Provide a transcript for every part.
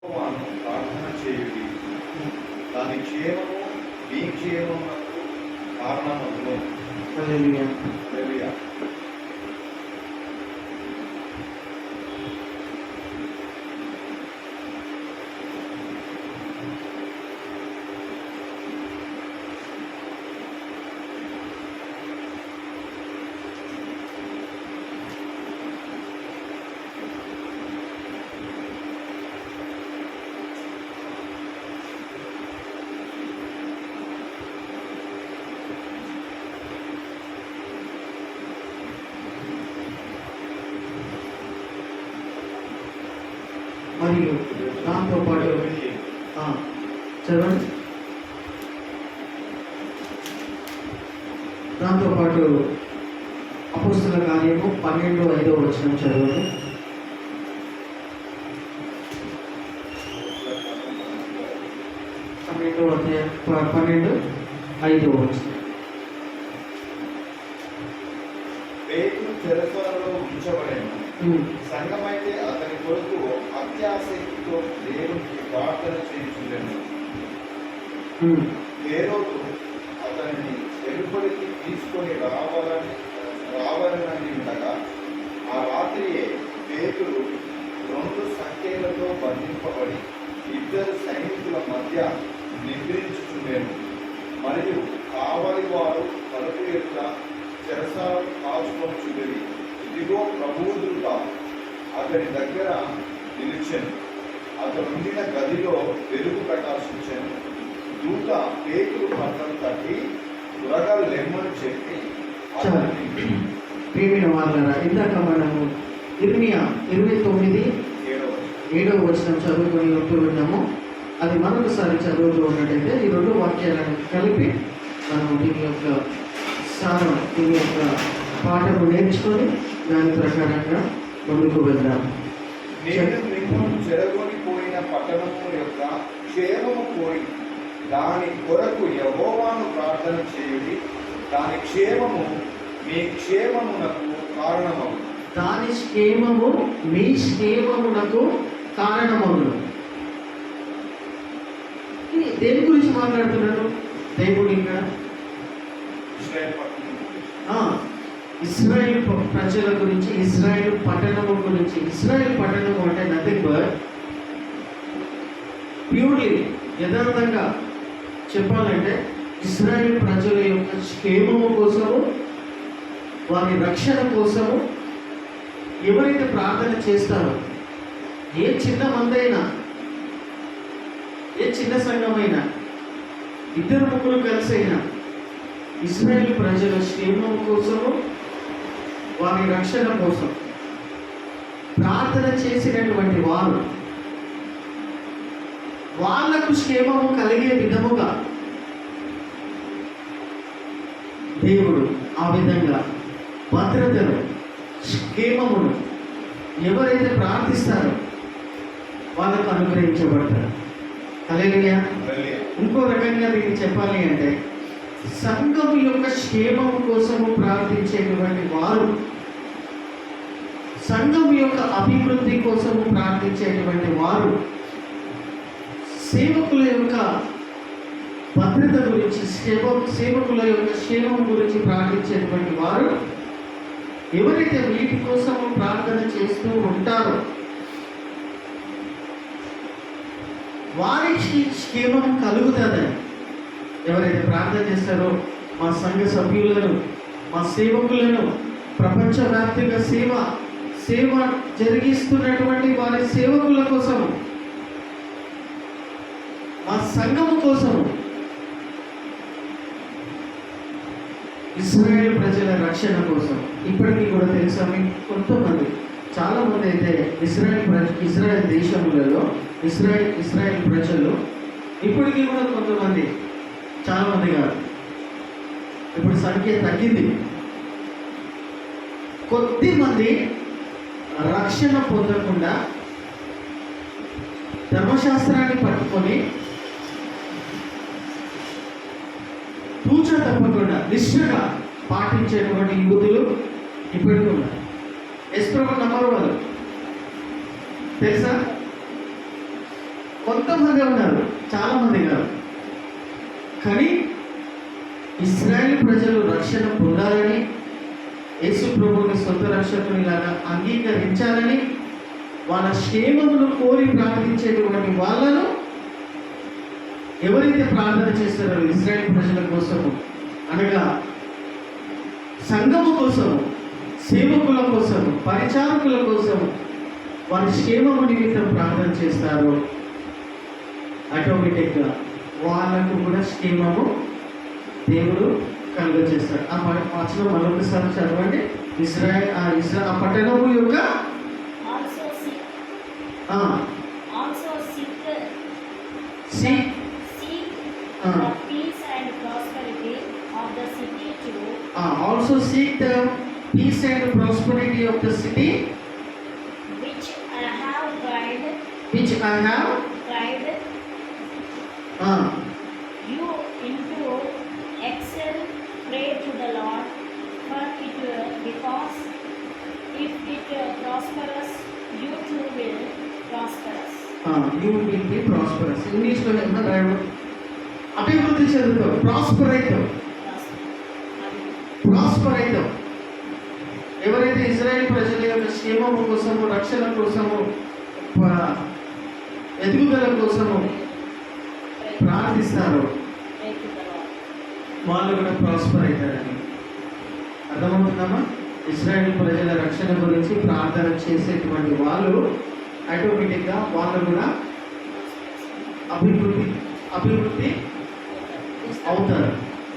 ప్రార్థన చేయుడి, దాని క్షేమము మీ క్షేమమునకు కారణమగును. హల్లెలూయా. హల్లెలూయా. మరియు దాంతో పాటు చదవండి. దాంతో పాటు అపోస్తల కార్యము 12:5 చదవండి. 12:5. పేతురు చెరసాలలో ఉంచబడెను. సంఘమైతే అతని కొరకు అత్యాసక్తితో దేవునికి ప్రార్థన చేయుచుండెను. హేరోదు అతనిని వెలుపలికి తీసుకొని రావాలని ఉండగా ఆ రాత్రియే పేతురు 2 సంఖ్యలతో బంధింపబడి 2 సైనికుల మధ్య నిద్రించుచుండెను. మరియు కావలి వారు తలుపు ఎదుట చెరసాలను కాచుకొనుచుండిరి. ఇదిగో ప్రభువు దూత అతని దగ్గర నిలిచెను. అతను ఉండిన గదిలో వెలుగు ప్రకాశించెను. దూత పేతురు పట్టణం తట్టి త్వరగా లెమ్మని చెప్పి ప్రియమైన వాళ్ళరా, ఇందాక మనము ఇర్మియా 29:7 చదువుకొని ఉంటూ ఉన్నాము. అది మరొకసారి చదువుతూ ఉన్నట్టయితే ఈ 2 వాక్యాలను కలిపి మనం దీని యొక్క సారం, దీని యొక్క పాఠము నేర్చుకొని దాని ప్రకారంగా ముందుకు వెళ్దాం. నేను మిమ్మల్ని చెరగొనిపోయిన పట్టణము యొక్క క్షేమము కోరి దాని కొరకు యెహోవాను ప్రార్థన చేయుడి, దాని క్షేమము మీ క్షేమమునకు కారణమగు. దాని క్షేమము మీ క్షేమమునకు కారణమగును. దేని గురించి మాట్లాడుతున్నాడు దేవుడు? ఇంకా ఇశ్రాయేల్ ప్రజల గురించి, ఇశ్రాయేల్ పట్టణము గురించి. ఇశ్రాయేల్ పట్టణము అంటే నథింగ్ బట్ ప్యూర్లీ, యథార్థంగా చెప్పాలంటే ఇశ్రాయేల్ ప్రజల యొక్క క్షేమము కోసము, వారి రక్షణ కోసము ఎవరైతే ప్రార్థన చేస్తారో, ఏ చిన్న మందైనా, ఏ చిన్న సంఘమైనా, 2-3 కలిసైనా ఇశ్రాయేల్ ప్రజల క్షేమం కోసము, వారి రక్షణ కోసం ప్రార్థన చేసినటువంటి వారు వాళ్లకు క్షేమము కలిగే విధముగా దేవుడు ఆ విధంగా భద్రతను, క్షేమమును ఎవరైతే ప్రార్థిస్తారో వాళ్ళకు అనుగ్రహించబడతారు. హల్లెలూయా. ఇంకో రకంగా దీన్ని చెప్పాలి అంటే, సంఘం యొక్క క్షేమం కోసము ప్రార్థించేటువంటి వారు, సంఘం యొక్క అభివృద్ధి కోసము ప్రార్థించేటువంటి వారు, సేవకుల యొక్క భద్రత గురించి, సేవకుల యొక్క క్షేమం గురించి ప్రార్థించేటువంటి వారు ఎవరైతే వీటి కోసము ప్రార్థన చేస్తూ ఉంటారో వారికి క్షేమం కలుగుతుందని, ఎవరైతే ప్రార్థన చేస్తారో మా సంఘ సభ్యులను, మా సేవకులను, ప్రపంచవ్యాప్తంగా సేవ జరిగిస్తున్నటువంటి వారి సేవకుల కోసము, మా సంఘము కోసము, ఇశ్రాయేల్ ప్రజల రక్షణ కోసం. ఇప్పటికీ కూడా తెలుసా మీకు, కొంతమంది, చాలామంది అయితే ఇశ్రాయేల్ దేశములలో ఇశ్రాయేల్ ప్రజలు ఇప్పటికీ కూడా కొంతమంది, చాలామంది కాదు, ఇప్పుడు సంఖ్య తగ్గింది, కొద్దిమంది రక్షణ పొందకుండా ధర్మశాస్త్రాన్ని పట్టుకొని తూచ తప్పకుండా నిష్ఠగా పాటించేటువంటి యువతులు ఇప్పటికీ ఉన్నారు. యేసు ప్రభువు నమ్మరు వాళ్ళు, తెలుసా? కొంతమంది ఉన్నారు, చాలా మంది కాదు. కానీ ఇశ్రాయేలు ప్రజలు రక్షణ పొందాలని, యేసు ప్రభువుని సొంత రక్షకునిలాగా అంగీకరించాలని, వాళ్ళ క్షేమమును కోరి ప్రార్థించేటువంటి వాళ్ళను ఎవరైతే ప్రార్థన చేస్తారో ఇశ్రాయేలు ప్రజల కోసము, అనగా సంఘము కోసము, సేవకుల కోసము, పరిచారకుల కోసము, వారి క్షేమము నిమిత్తం ప్రార్థన చేస్తారో ఆటోమేటిక్గా వాళ్ళకు కూడా క్షేమము దేవుడు కలుగజేస్తాడు. ఆ వచనం మరొకసారి చదవండి. ఆ పట్టణము యొక్క also seek the peace and prosperity of the city which I have tried you into excel. Pray to the Lord for it, because if it prospers, you too will prosperous. You will be prosperous. ఇంగ్లీష్లో ఎంత రాయడం? అభివృద్ధి చెందుతావు, prosper అవుతావు. ఎవరైతే ఇశ్రాయేలు ప్రజల యొక్క క్షేమము కోసము, రక్షణ కోసము, ఎదుగుదల కోసము ప్రార్థిస్తారో వాళ్ళు కూడా ప్రాస్పర్ అవుతారని అర్థమవుతుందమ్మా. ఇశ్రాయేలు ప్రజల రక్షణ గురించి ప్రార్థన చేసేటువంటి వాళ్ళు ఆటోమేటిక్గా వాళ్ళు కూడా అభివృద్ధి అవుతారు,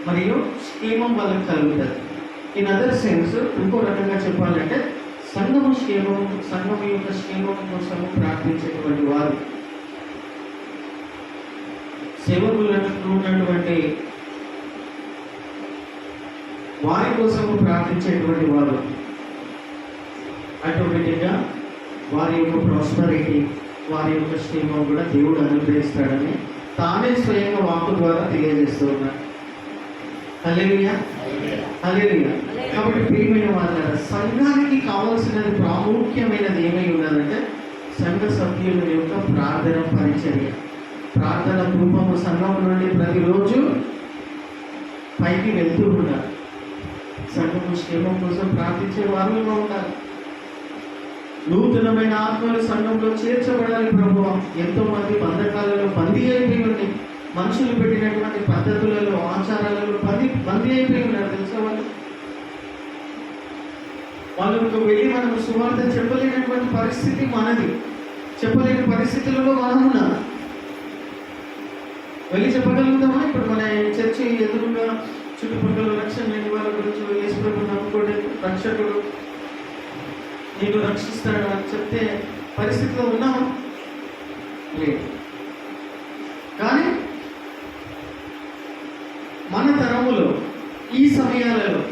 మరియు క్షేమం వాళ్ళకి కలుగుతుంది. ఇన్ అదర్ సెన్స్, ఇంకో రకంగా చెప్పాలంటే సంఘం యొక్క క్షేమం కోసము ప్రార్థించేటువంటి వారు, సేవకులకు ఉన్నటువంటి వారి కోసము ప్రార్థించేటువంటి వారు ఆటోమేటిక్గా వారి యొక్క ప్రాస్పరిటీ, వారి యొక్క క్షేమం కూడా దేవుడు అనుగ్రహిస్తాడని తానే స్వయంగా వాక్కు ద్వారా తెలియజేస్తూ ఉన్నారు. హల్లెలూయా, హల్లెలూయా. కాబట్టి ప్రియమైన వాళ్ళ సంఘానికి కావాల్సినది, ప్రాముఖ్యమైనది ఏమై ఉన్నదంటే సంఘ సభ్యుల యొక్క ప్రార్థన పరిచర్య. ప్రార్థన రూపము సంఘం నుండి ప్రతిరోజు పైకి వెళ్తూ ఉన్నారు. సంఘము క్షేమం కోసం ప్రార్థించే వారుగా ఉండాలి. నూతనమైన ఆత్మలు సంఘంలో చేర్చబడాలి. ప్రభువా, ఎంతో మంది బంధకాలలో బందీ అయిపోయి ఉంది, మనుషులు పెట్టినటువంటి పద్ధతులలో, ఆచారాలలో బందీ అయిపోయి ఉన్నారు. తెలుసా వాళ్ళకు వెళ్ళి మనం సువార్త చెప్పలేనటువంటి పరిస్థితి మనది. చెప్పలేని పరిస్థితులలో మనం ఉన్నాం. వెళ్ళి చెప్పగలుగుతామా? ఇప్పుడు మన చర్చి ఎదురుగా చుట్టుపక్కల రక్షణ లేని వాళ్ళ గురించి యేసు ప్రభువుని నమ్ముకోండి, రక్షకుడు నేను రక్షిస్తాడు అని చెప్తే పరిస్థితిలో ఉన్నామా? లేదు. కానీ మన తరములో ఈ సమయాలలో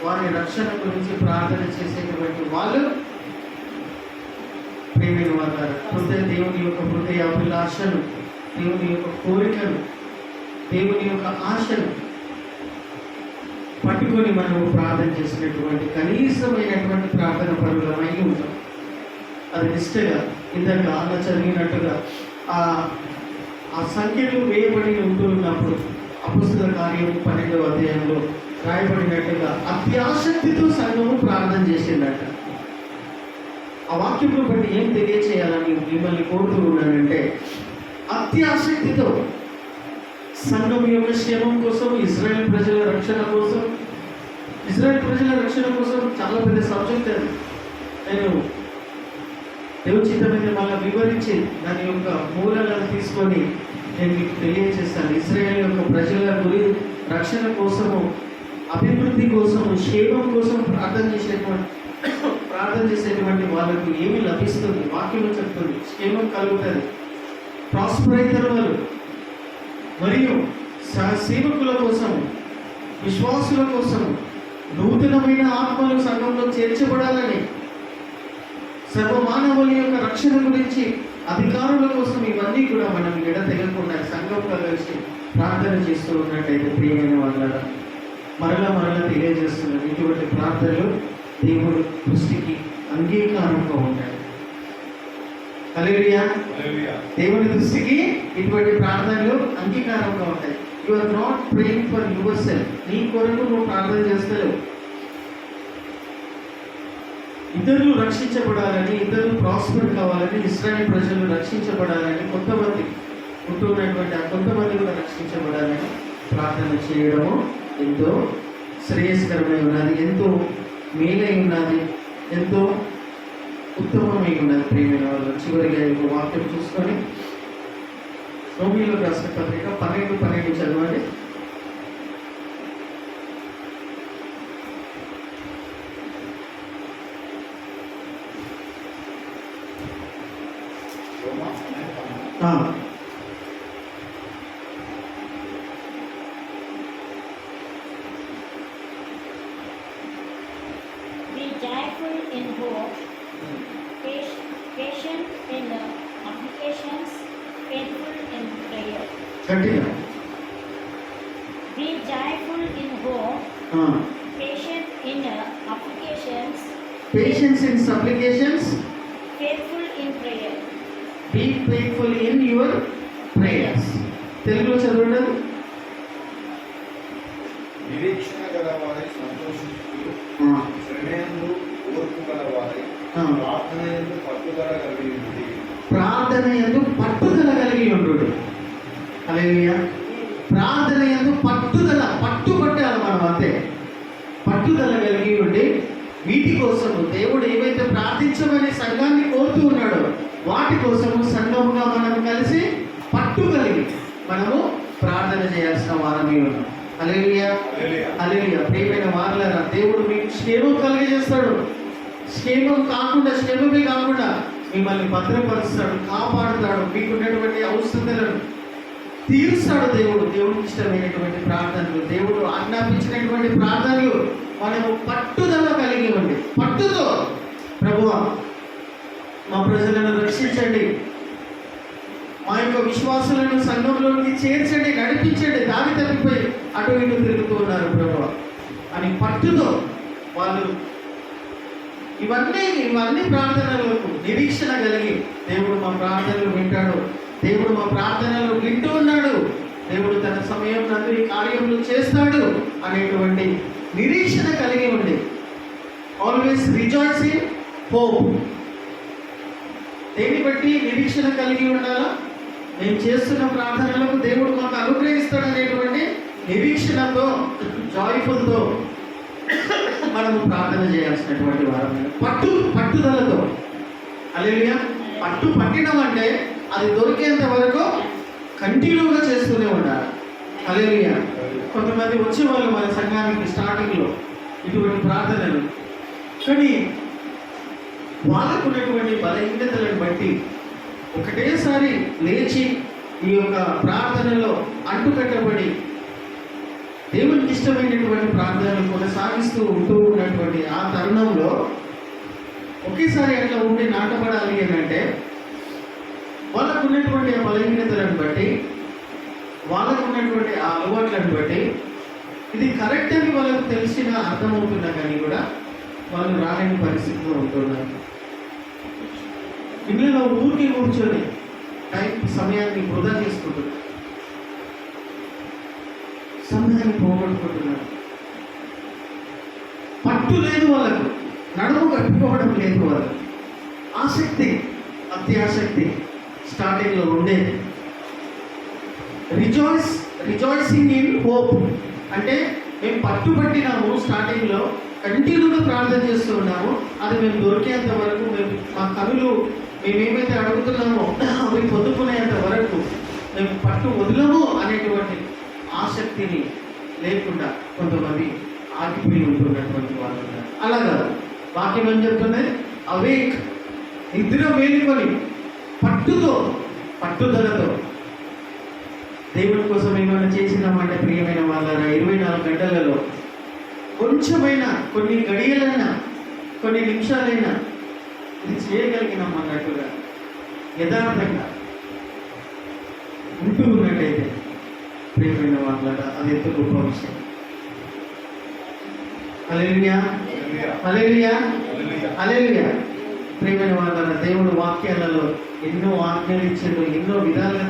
వారి రక్షణ గురించి ప్రార్థన చేసేటువంటి వాళ్ళు ప్రేమైన వారు దేవుని యొక్క హృదయ అభిలాషను, దేవుని యొక్క కోరికను, దేవుని యొక్క ఆశను పట్టుకొని మనం ప్రార్థన చేసినటువంటి కనీసమైనటువంటి ప్రార్థన పరులమై ఉంటాం. అది నిష్టగా ఇందాక అన్న చదివినట్టుగా ఆ సంఖ్యలు వేయబడి ఉంటున్నప్పుడు అపొస్తలుల కార్యం 12వ అధ్యాయంలో రాయబడినట్టుగా అత్యాసక్తితో సంఘము ప్రార్థన చేసిందట. ఆ వాక్యంలో బట్టి ఏం తెలియచేయాలని మిమ్మల్ని కోరుతూ ఉన్నానంటే, అత్యాసక్తితో సంఘం యొక్క క్షేమం కోసం, ఇశ్రాయేల్ ప్రజల రక్షణ కోసం. ఇశ్రాయేల్ ప్రజల రక్షణ కోసం చాలా పెద్ద సబ్జెక్ట్ అది. నేను దేవుచిత్తమైన మళ్ళీ వివరించి దాని యొక్క మూలాలను తీసుకొని నేను మీకు తెలియజేస్తాను. ఇశ్రాయేల్ యొక్క ప్రజల రక్షణ కోసము, అభివృద్ధి కోసము, క్షేమం కోసం ప్రార్థన చేసేటువంటి వాళ్ళకు ఏమి లభిస్తుంది? వాక్యం చెప్తుంది, క్షేమం కలుగుతుంది, ప్రాస్పర్ అవుతారు వాళ్ళు. మరియు సేవకుల కోసము, విశ్వాసుల కోసము, నూతనమైన ఆత్మలు సంఘంలో చేర్చబడాలని, సర్వమానవుల యొక్క రక్షణ గురించి, అధికారుల కోసం ఇవన్నీ కూడా మనం ఎడతెగకుండా సంఘంలో కలిసి ప్రార్థన చేస్తూ ఉన్నట్టయితే ప్రియమైన వాళ్ళ మరలా తెలియజేస్తున్నాను, ఇటువంటి ప్రార్థనలు దేవుడు దృష్టికి అంగీకారంగా ఉంటాయి. హల్లెలూయా. హల్లెలూయా. దేవుని దృష్టికి ఇటువంటి ప్రార్థనలు అంగీకారంగా ఉంటాయి. You are not praying for yourself. నీ కొరకు నువ్వు ప్రార్థన చేస్తలేవు. ఇతరులు రక్షించబడాలని, ఇతరులు ప్రాస్పర్ కావాలని, ఇశ్రాయేలు ప్రజలు రక్షించబడాలని, కొంతమంది ఉంటున్నటువంటి ఆ కొంతమంది కూడా రక్షించబడాలని ప్రార్థన చేయడము ఎంతో శ్రేయస్కరమై ఉన్నది, ఎంతో మేలై ఉన్నది, ఎంతో ఉత్తమమై ఉన్నది. ప్రియమైన వాళ్ళు చివరిగా ఈ వాక్యం చూసుకొని రోమియోలకు రాసిన పత్రిక 12:12 చదవండి. Be joyful in hope, patient in applications, faithful in prayer. గట్టిగా Be joyful in hope, patient in applications, patience in supplications, faithful in prayer. Be faithful in your prayers. తెలుగులో చదవండి. నిరీక్షణ గలవారై సంతోషిస్తూ, శ్రమయందు ఓర్పు గలవారై ప్రార్థన యందు పట్టుదల కలిగి ఉండి. ప్రార్థన యందు పట్టుదల కలిగి ఉండు. హల్లెలూయా. ప్రార్థన యందు పట్టుబట్టాలి మనం అంతే. పట్టుదల కలిగి ఉండి వీటి కోసము దేవుడు ఏవైతే ప్రార్థించమని సంఘాన్ని కోరుతూ ఉన్నాడో వాటి కోసము సంఘముగా మనం కలిసి పట్టు కలిగి మనము ప్రార్థన చేయాల్సిన వారమే ఉన్నాం. హల్లెలూయా. హల్లెలూయా. ప్రియమైన వారలారా, దేవుడు మీకు క్షేమం కలిగజేస్తాడు. క్షేమం కాకుండా, క్షేమమే కాకుండా మిమ్మల్ని భద్రపరుస్తాడు, కాపాడుతాడు, మీకున్నటువంటి అవసరతలను తీరుస్తాడు. దేవుడికి ఇష్టమైనటువంటి ప్రార్థనలు, దేవుడు ఆజ్ఞాపించినటువంటి ప్రార్థనలు మనము పట్టుదల కలిగి ఉండి, పట్టుతో ప్రభువా మా ప్రజలను రక్షించండి, మా యొక్క విశ్వాసులను సంఘంలోకి చేర్చండి, నడిపించండి, దారి తప్పిపోయి అటు ఇటు తిరుగుతూ ఉన్నారు ప్రభువా అని పట్టుతో వాళ్ళు ఇవన్నీ ప్రార్థనలకు నిరీక్షణ కలిగి దేవుడు మా ప్రార్థనలు వింటాడు, దేవుడు మా ప్రార్థనలు వింటూ ఉన్నాడు, దేవుడు తన సమయం నందు ఈ కార్యములు చేస్తాడు అనేటువంటి నిరీక్షణ కలిగి ఉండి ఆల్వేస్ రిజాయిస్ ఇన్ హోప్. దేన్ని బట్టి నిరీక్షణ కలిగి ఉండాలా? మేము చేస్తున్న ప్రార్థనలకు దేవుడు మాకు అనుగ్రహిస్తాడనేటువంటి నిరీక్షణతో, జాయ్ఫుల్తో మనము ప్రార్థన చేయాల్సినటువంటి వారం. పట్టుదలతో. హల్లెలూయా. పట్టినం అంటే అది దొరికేంత వరకు కంటిన్యూగా చేస్తూనే ఉండాలి. హల్లెలూయా. కొంతమంది వచ్చేవాళ్ళు మన సంఘానికి స్టార్టింగ్లో ఇటువంటి ప్రార్థనలు, కానీ వాళ్ళకు ఉన్నటువంటి బలహీనతలను బట్టి ఒకటేసారి లేచి ఈ యొక్క ప్రార్థనలో అంటుకట్టబడి దేవునికి ఇష్టమైనటువంటి ప్రార్థనలు కొనసాగిస్తూ ఉంటూ ఉన్నటువంటి ఆ తరుణంలో ఒకేసారి అట్లా ఉండి నాటపడాలి అని అంటే వాళ్ళకు ఉన్నటువంటి ఆ బలహీనతలను బట్టి, వాళ్ళకు ఉన్నటువంటి ఆ అలవాట్లను బట్టి ఇది కరెక్ట్ అని వాళ్ళకు తెలిసిన అర్థమవుతున్నా కానీ కూడా వాళ్ళు రాలేని పరిస్థితిలో ఉంటున్నారు. ఇళ్ళలో ఊరికి కూర్చొని సమయాన్ని వృధా చేసుకుంటున్నారు, సమయాన్ని పోగొట్టుకుంటున్నారు. పట్టు లేదు వాళ్ళకు, నడుము కట్టుకోవడం లేదు వాళ్ళకు. అత్యాసక్తి స్టార్టింగ్లో ఉండేది. రిజాయిసింగ్ ఇన్ హోప్ అంటే మేము పట్టుబట్టినాము, స్టార్టింగ్లో కంటిన్యూగా ప్రార్థన చేస్తూ ఉన్నాము, అది మేము దొరికేంత వరకు, మా కనులు మేమేమైతే అడుగుతున్నామో అవి పొందుకునేంత వరకు మేము పట్టు వదలము అనేటువంటి ఆసక్తిని లేకుండా కొంతమంది ఆగిపోయి ఉంటున్నటువంటి వాళ్ళు ఉన్నారు. అలాగా వాక్యం ఏం చెప్తున్నది? అవేక్, నిద్ర మేలుకొని పట్టుదలతో దేవుడి కోసం ఏమైనా చేసినామంటే ప్రియమైన వాళ్ళ 24 గంటలలో కొంచెమైనా, కొన్ని గడియలైనా, కొన్ని నిమిషాలైనా ఇది చేయగలిగినాం అన్నట్టుగా యథార్థంగా ఉంటూ ఉన్నట్టయితే ప్రియమైన వాళ్ళ అది ఎంత గొప్ప విషయం. హల్లెలూయా. హల్లెలూయా. హల్లెలూయా. ప్రియమైన వాళ్ళ దేవుడు వాక్యాలలో ఎన్నో ఆజ్ఞలు ఇచ్చాడు, ఎన్నో విధాలుగా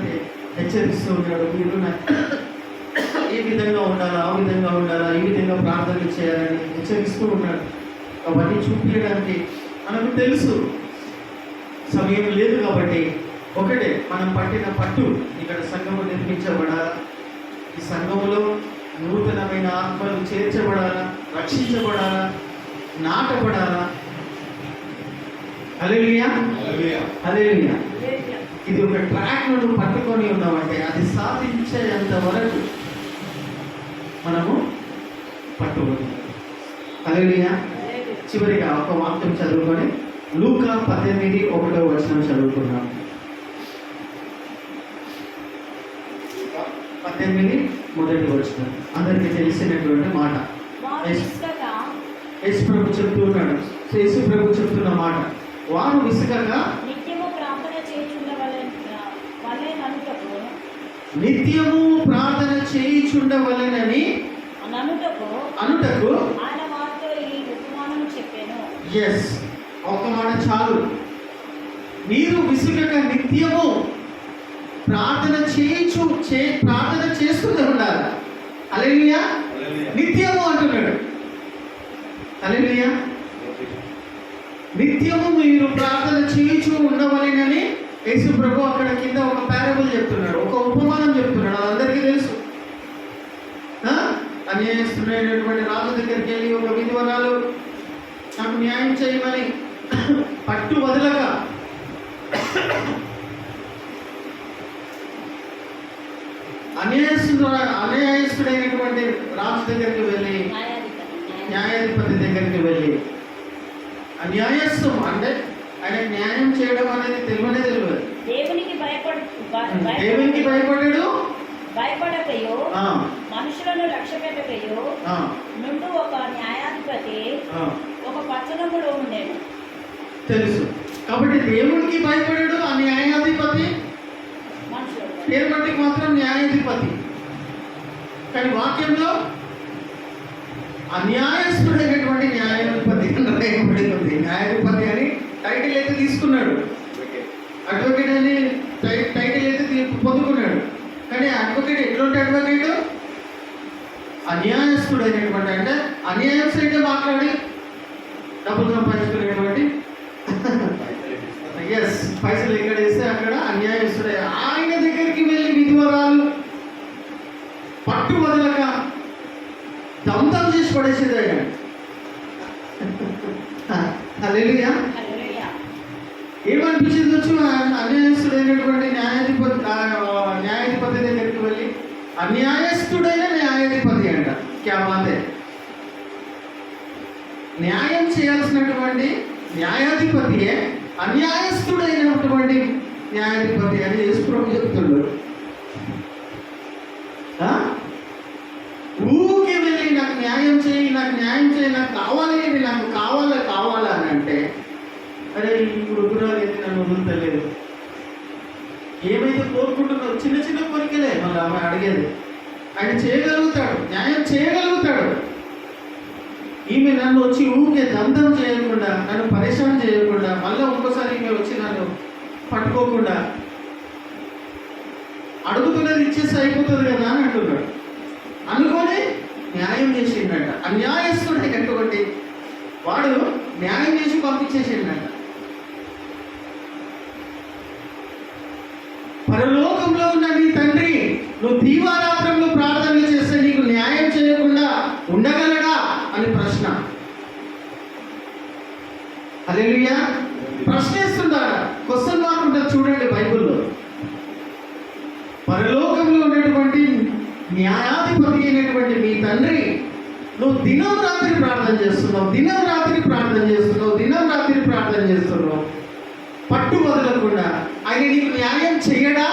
హెచ్చరిస్తూ ఉన్నాడు. మీరు ఏ విధంగా ఉండాలా, ఆ విధంగా ఉండాలా, ఈ విధంగా ప్రార్థనలు చేయాలని హెచ్చరిస్తూ ఉన్నాడు. అవన్నీ చూపించడానికి మనకు తెలుసు, సమయం లేదు. కాబట్టి ఒకటే, మనం పట్టిన పట్టు ఇక్కడ సంఘము నిర్మించబడాలా, ఈ సంఘములో నూతనమైన ఆత్మలు చేర్చబడాలా, రక్షించబడాలా, నాటబడాలా. హల్లెలూయా, హల్లెలూయా. హల్లెలూయా. ఇది ఒక ట్రాక్ నువ్వు పట్టుకొని ఉన్నామంటే అది సాధించేంత వరకు మనము పట్టుబడి. హల్లెలూయా. చివరిగా ఒక వాక్యం చదువుకొని లూకా 18:1 చదువుకున్నాం. 18:1 అందరికీ తెలిసినటువంటి మాట. వారు విసుకగా యేసు ప్రభు చెప్తూ ఉన్నాడు, యేసు ప్రభు చెప్తున్న మాట, వారు విసుకక నిత్యము ప్రార్థన చేయుచుండవలెననుటకు నిత్యము ప్రార్థన చేయుచుండవలెనని అనుటకు ఆయన వారితో ఈ ఉపమానం చెప్పాను. ఎస్, ఒక మాట చాలు. మీరు విసుగక నిత్యము ప్రార్థన ప్రార్థన చేస్తూనే ఉండాలి. హల్లెలూయా. హల్లెలూయా. నిత్యము అంటున్నాడు. హల్లెలూయా. నిత్యము మీరు ప్రార్థన చేయించు ఉండవలెనని యేసు ప్రభు అక్కడ కింద ఒక పారబుల్ చెప్తున్నాడు, ఒక ఉపమానం చెప్తున్నాడు. అది అందరికీ తెలుసు. అన్యాయస్తుడైనటువంటి రాజు దగ్గరికి వెళ్ళి ఒక విధవరాలు నాకు న్యాయం చేయమని పట్టు వదలగా అన్యాయస్తుడైనటువంటి రాజు దగ్గరికి వెళ్ళి, న్యాయాధిపతి దగ్గరికి వెళ్ళి, అన్యాయస్థం అంటే ఆయన న్యాయం చేయడం అనేది తెలియదు. దేవునికి భయపడ్డాడు, భయపడకయో ఆ, మనుషులను లక్ష్యపెట్టకయో ఆ, నుండి ఒక న్యాయాధిపతి ఆ, ఒక పట్టణములో ఉండేది. తెలుసు. కాబట్టి దేవుడికి భయపడాడు ఆ న్యాయాధిపతి, మనుషులు పేరు బట్టి మాత్రం న్యాయాధిపతి. కానీ వాక్యంలో అన్యాయస్తుడైనటువంటి న్యాయాధిపతి రాయబడి ఉంది. న్యాయాధిపతి అని టైటిల్ అయితే తీసుకున్నాడు, అడ్వకేట్ అని టైటిల్ అయితే పొందుకున్నాడు. కానీ అడ్వకేట్ ఎటువంటి అడ్వకేట్? అన్యాయస్తుడైనటువంటి, అంటే అన్యాయం సైతే మాట్లాడి డబ్బులు సంపాదించుకునేటువంటి, ఎస్, పైసలు ఎక్కడ వేస్తే అక్కడ అన్యాయస్తుడే. ఆయన దగ్గరికి వెళ్ళి విధవరాలు పట్టు వదలక దమ్దం చేసి పడేసేది ఆయన. హల్లెలూయా. హల్లెలూయా. ఏమనిపించింది వచ్చు? అన్యాయస్తుడైనటువంటి న్యాయాధిపతి దగ్గరికి వెళ్ళి, అన్యాయస్తుడైన న్యాయాధిపతి అంట. క్యా బాతే. న్యాయం చేయాల్సినటువంటి న్యాయాధిపతియే అన్యాయస్తుడైనటువంటి న్యాయాధిపతి అని యేసు ప్రభు చెప్తున్నాడు. ఊరికి వెళ్ళి నాకు న్యాయం చేయి, నాకు న్యాయం చేయి, నాకు కావాలి, నాకు కావాలా అని అంటే, అరే ఇప్పుడు వృద్ధురాలు నన్ను వదులుతలేదు. ఏమైతే కోరుకుంటున్నావు? చిన్న చిన్న కోరికలే మళ్ళీ ఆమె అడిగేది. ఆయన చేయగలుగుతాడు, న్యాయం చేయగలుగుతాడు. ఈమె నన్ను వచ్చి ఊరికే దంతం చేయకుండా, నన్ను పరేషాన్ చేయకుండా, మళ్ళీ ఇంకోసారి ఈమె వచ్చి నన్ను పట్టుకోకుండా అడుగుతున్నది ఇచ్చేసి అయిపోతుంది కదా అని అంటున్నాడు. అనుకొని న్యాయం చేసిండట. అన్యాయస్తుడైనటువంటి వాడు న్యాయం చేసి పంపించేసిండట. పరలోకంలో ఉన్న నీ తండ్రి నువ్వు దీవారాత్రంలో ప్రార్థనలు చేస్తే నీకు న్యాయం చేయకుండా ఉండగలడా అని ప్రశ్న. హల్లెలూయా. ప్రశ్నిస్తున్నాడా? క్వశ్చన్ మార్క్ ఉంటుంది చూడండి బైబిల్లో. పరలోకంలో ఉన్నటువంటి న్యాయాధిపతి అయినటువంటి మీ తండ్రి నువ్వు దినం రాత్రి ప్రార్థన చేస్తున్నావు, పట్టు వదలకుండా ఆయన నీకు న్యాయం చేయడా?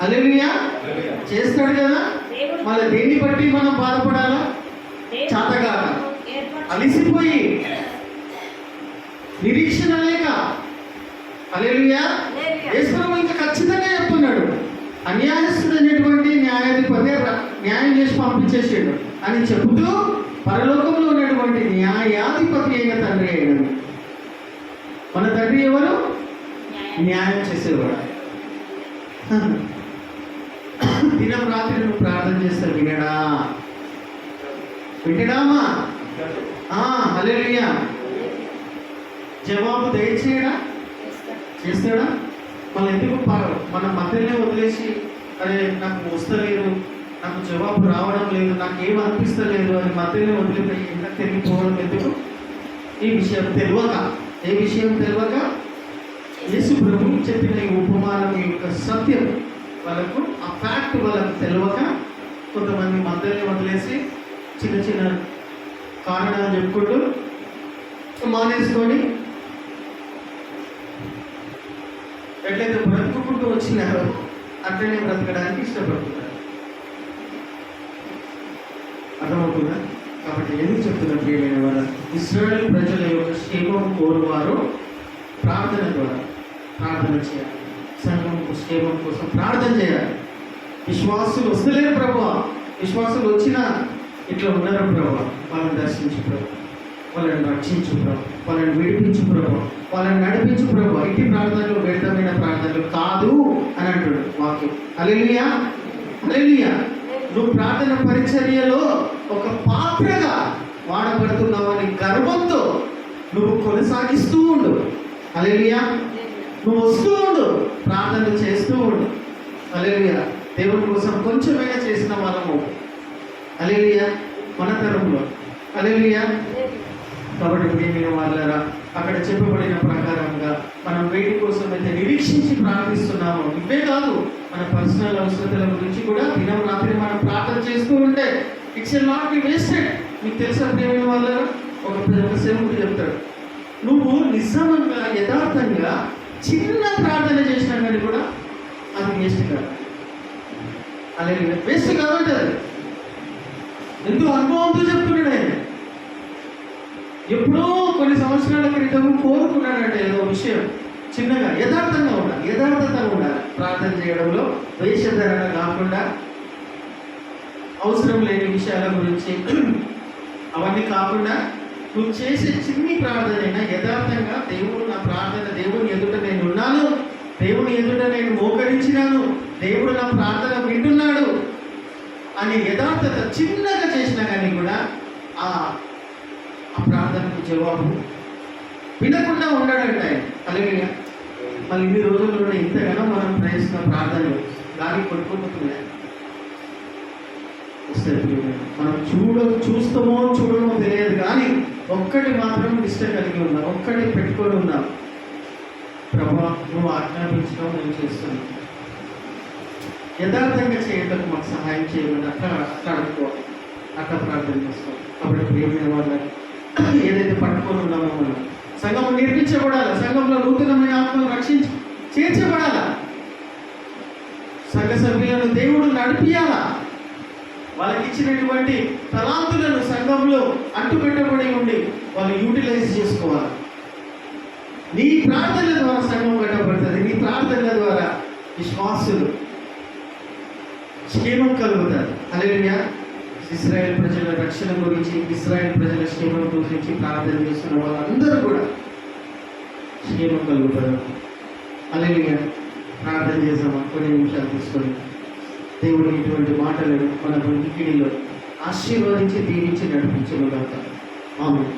హల్లెలూయా. చేస్తాడు కదా. మళ్ళీ దేన్ని బట్టి మనం బాధపడాలా? చాతగాక, అలిసిపోయి, నిరీక్షణ లేక. హల్లెలూయా. యేసు ప్రభువు ఇంకా ఖచ్చితంగా చెప్తున్నాడు, అన్యాయస్తుడు అనేటువంటి న్యాయాధిపతి న్యాయం చేసి పంపించేసాడు అని చెబుతూ పరలోకంలో ఉన్నటువంటి న్యాయాధిపతి అయిన తండ్రి అయినది. మన తండ్రి ఎవరు? న్యాయం చేసేవాడు. దినం రాత్రి నువ్వు ప్రార్థన చేస్తే వినడామా? హల్లెలూయా. జవాబు దయచేయడా? చేస్తాడా? మళ్ళీ ఎందుకు మన మధ్యలోనే వదిలేసి అరే నాకు వస్తలేదు, నాకు జవాబు రావడం లేదు, నాకు ఏం అనిపిస్తలేదు అని మధ్యలోనే వదిలిపోయి ఇంకా తిరిగిపోవడం ఎందుకు? ఈ విషయం తెలియక, ఏ విషయం తెలియక యేసు ప్రభువు చెప్పిన ఈ ఉపమానం యొక్క సత్యం వాళ్ళకు, ఆ ఫ్యాక్ట్ వాళ్ళకు తెలియక కొంతమంది మధ్యలోనే వదిలేసి చిన్న చిన్న కారణాలు చెప్పుకుంటూ మానేసుకొని ఎట్లయితే బ్రతుకుంటూ వచ్చినారో అట్లనే బ్రతకడానికి ఇష్టపడుతున్నారు. అర్థమవుతుందా? కాబట్టి ఎందుకు చెప్తున్నా ప్రియమైన వాళ్ళ, ఇశ్రాయేలు ప్రజల యొక్క క్షేమం కోరువారు ప్రార్థన ద్వారా ప్రార్థన చేయాలి. సంఘం క్షేమం కోసం ప్రార్థన చేయాలి. విశ్వాసులు వస్తలేరు ప్రభువా, విశ్వాసులు వచ్చినా ఇట్లా ఉన్నారు ప్రభువా, వాళ్ళని దర్శించు ప్రభు, వాళ్ళని రక్షించు ప్రభు, వాళ్ళని విడిపించు ప్రభు, వాళ్ళని నడిపించు ప్రభు. ఇటు ప్రార్థనలు వ్యర్థమైన ప్రార్థనలు కాదు అని అంటాడు వాక్యం. హల్లెలూయా, హల్లెలూయా. నువ్వు ప్రార్థన పరిచర్యలో ఒక పాత్రగా వాడబడుతున్నావని గర్వంతో నువ్వు కొనసాగిస్తూ ఉండు. హల్లెలూయా. నువ్వు వస్తూ ఉండు, ప్రార్థన చేస్తూ ఉండు. హల్లెలూయా. దేవుని కోసం కొంచెమైనా చేసిన వాళ్ళము. హల్లెలూయా. మన తరంలో. హల్లెలూయా. కాబట్టి ప్రియమైన వాళ్ళరా, అక్కడ చెప్పబడిన ప్రకారంగా మనం వేటి కోసం అయితే నిరీక్షించి ప్రార్థిస్తున్నామో ఇవే కాదు, మన పర్సనల్ అవసరతల గురించి కూడా దినం రాత్రి మనం ప్రార్థన చేస్తూ ఉంటే it's shall not be wasted. మీకు తెలుసా ప్రియమైన వాళ్ళరా, ఒక సేవకుడు చెప్తాడు, నువ్వు నిజంగా యథార్థంగా చిన్న ప్రార్థన చేసినా కానీ కూడా అది వేస్ట్ కాదు. అలాగే వేస్ట్ కాబట్టి అది ఎందుకు అనుభవంతో చెప్తున్నాడు ఆయన. ఎప్పుడో కొన్ని సంవత్సరాల క్రితం కోరుకున్నాడంటే ఏదో విషయం చిన్నగా యథార్థంగా ఉండాలి, యథార్థంగా ఉండాలి ప్రార్థన చేయడంలో, వేషధరణ కాకుండా అవసరం లేని విషయాల గురించి అవన్నీ కాకుండా నువ్వు చేసే చిన్ని ప్రార్థనైనా యథార్థంగా దేవుడు నా ప్రార్థన, దేవుని ఎదుట నేను ఉన్నాను, దేవుని ఎదుట నేను మోకరించినాను, దేవుడు నా ప్రార్థన వింటున్నాడు అని యథార్థత చిన్నగా చేసినా కానీ కూడా ఆ ప్రార్థనకు జవాబు వినకుండా ఉండడంట ఆయన. హల్లెలూయా. మళ్ళీ ఇన్ని రోజుల్లో ఇంతగానో మనం ప్రయత్నిస్తున్న ప్రార్థనలు దానికి కొట్టుకుంటున్నాయి. మనం చూస్తామో చూడమో తెలియదు కానీ ఒక్కటి మాత్రం నిష్ట కలిగి ఉన్నాం, ఒక్కటి పెట్టుకొని ఉన్నాం, ప్రభా నువ్వు ఆజ్ఞాపించడం నేను చేస్తున్నాను, యథార్థంగా చేయడానికి మాకు సహాయం చేయమని అట్లా అడుక్కోవాలి, అట్లా ప్రార్థన చేసుకోవాలి. కాబట్టి ప్రియమైన వాళ్ళని ఏదైతే పట్టుకొని ఉన్నామో మనం సంఘం నిర్మించబడాలి, సంఘంలో నూతనమైన ఆత్మను రక్షించి చేర్చబడాలా, సంఘ సభ్యులను దేవుడు నడిపియాలా, వాళ్ళకి ఇచ్చినటువంటి తలాంతులను సంఘంలో అంటుపెట్టబడి ఉండి వాళ్ళు యూటిలైజ్ చేసుకోవాలి. నీ ప్రార్థనల ద్వారా సంఘం కట్టబడుతుంది, నీ ప్రార్థనల ద్వారా విశ్వాసులు క్షేమం కలుగుతారు. హల్లెలూయా. ఇశ్రాయేల్ ప్రజల రక్షణ గురించి, ఇశ్రాయేల్ ప్రజల క్షేమం గురించి ప్రార్థన చేస్తున్న వాళ్ళందరూ కూడా క్షేమం కలుగుతారు. హల్లెలూయా. ప్రార్థన చేసామా? కొన్ని నిమిషాలు తీసుకొని దేవుడు ఇటువంటి మాటలను మన వినికిడిలో ఆశీర్వదించి దీవించి నడిపించగలుగుతారు. ఆమేన్.